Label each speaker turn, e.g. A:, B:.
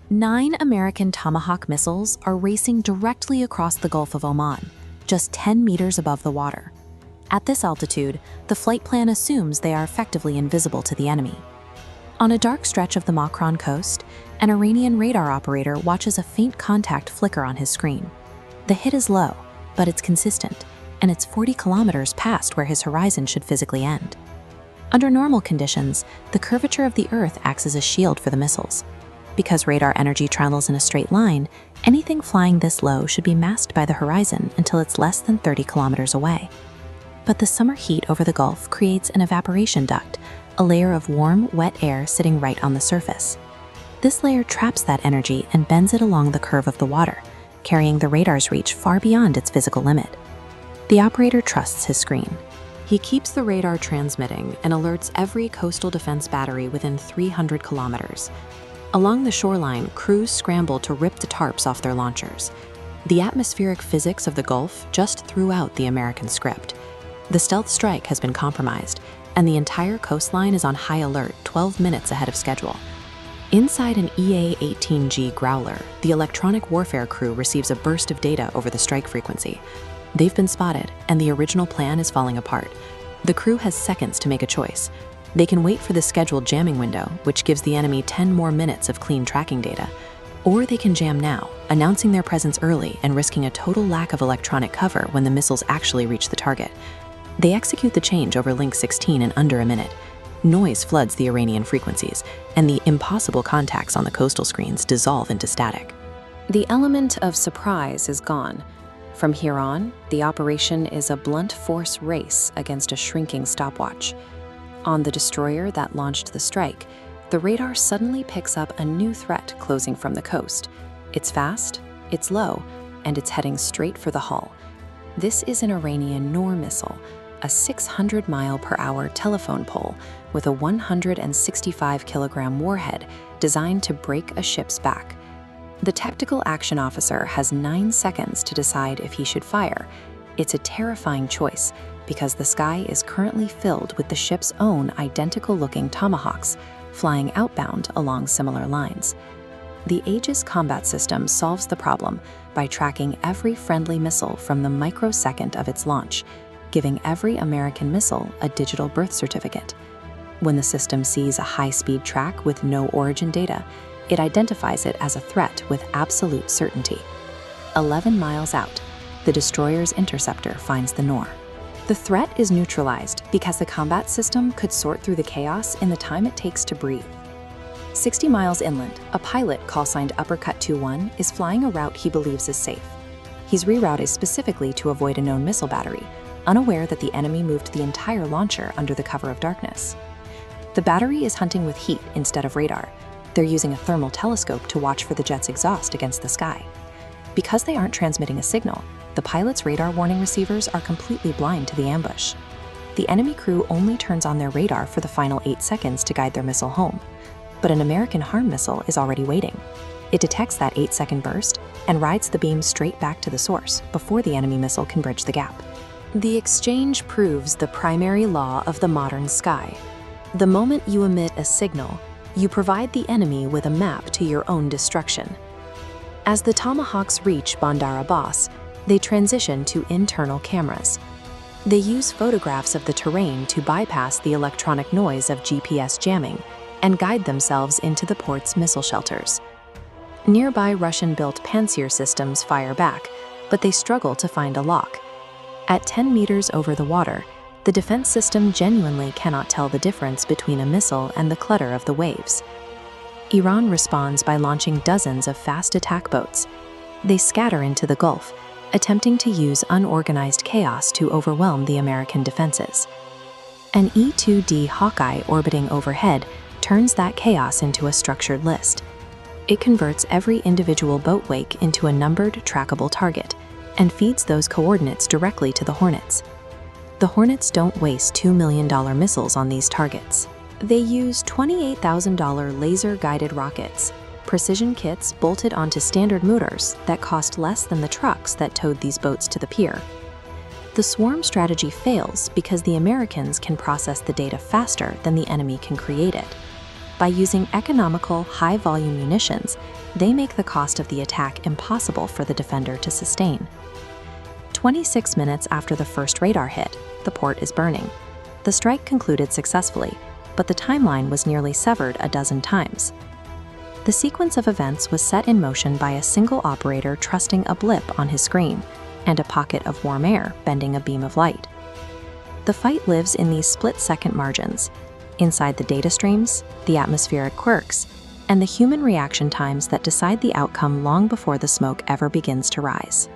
A: 9 American Tomahawk missiles are racing directly across the Gulf of Oman, just 10 meters above the water. At this altitude, the flight plan assumes they are effectively invisible to the enemy. On a dark stretch of the Makran coast, an Iranian radar operator watches a faint contact flicker on his screen. The hit is low, but it's consistent, and it's 40 kilometers past where his horizon should physically end. Under normal conditions, the curvature of the Earth acts as a shield for the missiles. Because radar energy travels in a straight line, anything flying this low should be masked by the horizon until it's less than 30 kilometers away. But the summer heat over the Gulf creates an evaporation duct, a layer of warm, wet air sitting right on the surface. This layer traps that energy and bends it along the curve of the water, carrying the radar's reach far beyond its physical limit. The operator trusts his screen. He keeps the radar transmitting and alerts every coastal defense battery within 300 kilometers. Along the shoreline, crews scramble to rip the tarps off their launchers. The atmospheric physics of the Gulf just threw out the American script. The stealth strike has been compromised, and the entire coastline is on high alert 12 minutes ahead of schedule. Inside an EA-18G Growler, the electronic warfare crew receives a burst of data over the strike frequency. They've been spotted, and the original plan is falling apart. The crew has seconds to make a choice. They can wait for the scheduled jamming window, which gives the enemy 10 more minutes of clean tracking data. Or they can jam now, announcing their presence early and risking a total lack of electronic cover when the missiles actually reach the target. They execute the change over link 16 in under a minute. Noise floods the Iranian frequencies, and the impossible contacts on the coastal screens dissolve into static. The element of surprise is gone. From here on, the operation is a blunt force race against a shrinking stopwatch. On the destroyer that launched the strike, the radar suddenly picks up a new threat closing from the coast. It's fast, it's low, and it's heading straight for the hull. This is an Iranian Noor missile, a 600-mile-per-hour telephone pole with a 165-kilogram warhead designed to break a ship's back. The tactical action officer has 9 seconds to decide if he should fire. It's a terrifying choice because the sky is currently filled with the ship's own identical-looking Tomahawks, flying outbound along similar lines. The Aegis combat system solves the problem by tracking every friendly missile from the microsecond of its launch, giving every American missile a digital birth certificate. When the system sees a high-speed track with no origin data, it identifies it as a threat with absolute certainty. 11 miles out, the destroyer's interceptor finds the Noor. The threat is neutralized because the combat system could sort through the chaos in the time it takes to breathe. 60 miles inland, a pilot call-signed Uppercut 21 is flying a route he believes is safe. He's rerouted specifically to avoid a known missile battery, unaware that the enemy moved the entire launcher under the cover of darkness. The battery is hunting with heat instead of radar. They're using a thermal telescope to watch for the jet's exhaust against the sky. Because they aren't transmitting a signal, the pilot's radar warning receivers are completely blind to the ambush. The enemy crew only turns on their radar for the final 8 seconds to guide their missile home. But an American HARM missile is already waiting. It detects that 8-second burst and rides the beam straight back to the source before the enemy missile can bridge the gap. The exchange proves the primary law of the modern sky. The moment you emit a signal, you provide the enemy with a map to your own destruction. As the Tomahawks reach Bandar Abbas, they transition to internal cameras. They use photographs of the terrain to bypass the electronic noise of GPS jamming and guide themselves into the port's missile shelters. Nearby Russian-built Pantsir systems fire back, but they struggle to find a lock. At 10 meters over the water, the defense system genuinely cannot tell the difference between a missile and the clutter of the waves. Iran responds by launching dozens of fast attack boats. They scatter into the Gulf, attempting to use unorganized chaos to overwhelm the American defenses. An E-2D Hawkeye orbiting overhead turns that chaos into a structured list. It converts every individual boat wake into a numbered, trackable target and feeds those coordinates directly to the Hornets. The Hornets don't waste $2 million missiles on these targets. They use $28,000 laser-guided rockets, precision kits bolted onto standard motors that cost less than the trucks that towed these boats to the pier. The swarm strategy fails because the Americans can process the data faster than the enemy can create it. By using economical, high-volume munitions, They make the cost of the attack impossible for the defender to sustain. 26 minutes after the first radar hit, the port is burning. The strike concluded successfully, but the timeline was nearly severed a dozen times. The sequence of events was set in motion by a single operator trusting a blip on his screen and a pocket of warm air bending a beam of light. The fight lives in these split-second margins, inside the data streams, the atmospheric quirks, and the human reaction times that decide the outcome long before the smoke ever begins to rise.